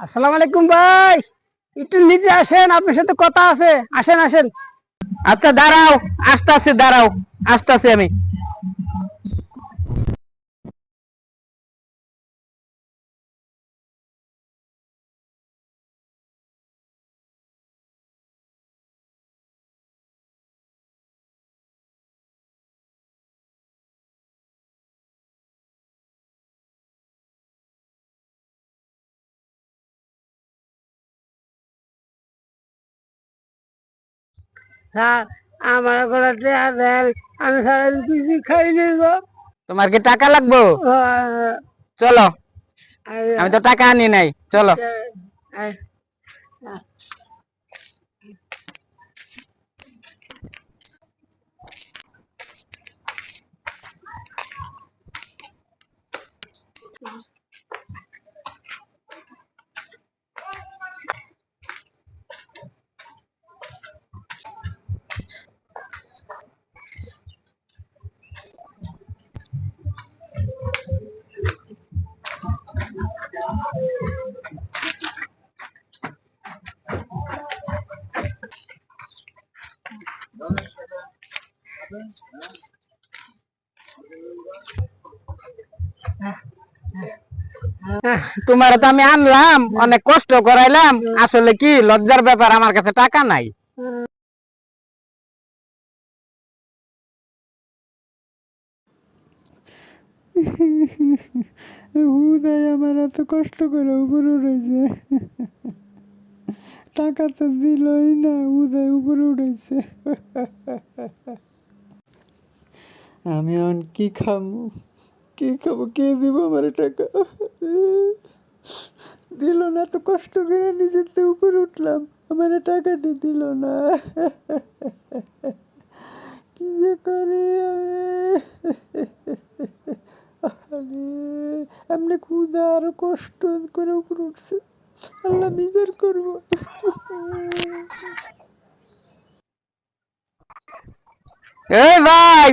আসসালামু আলাইকুম ভাই, একটু নিচে আসেন, আপনার সাথে কথা আছে। আসেন আসেন। আচ্ছা দাঁড়াও, আসতেছি, দাঁড়াও, আসতেছি আমি। স্যার, আমার কোনো টাকা দেন, আমি সারাদিন কিছু খাই নাই গো। তোমার কি টাকা লাগবো? চলো, আমি তো টাকা আনি নাই, চলো। তোমার তো আমি আনলাম, অনেক কষ্ট করাইলাম, আসলে কি লজ্জার ব্যাপার, আমার কাছে টাকা নাই। হুদাই আমার এত কষ্ট করে উপরে উঠেছে, টাকা তো দিলই না, হুদাই উপরে উঠেছে। আমি এখন কি খাবো, কি খাবো, কে দিব আমার টাকা? দিল না, এত কষ্ট করে নিজের উপরে উঠলাম, আমার টাকাটি দিল না। কি যে করে আমি, এমনি ক্ষুদা আরো কষ্ট করে উপরে উঠছে। আল্লাহ বিচার করবো। এই ভাই,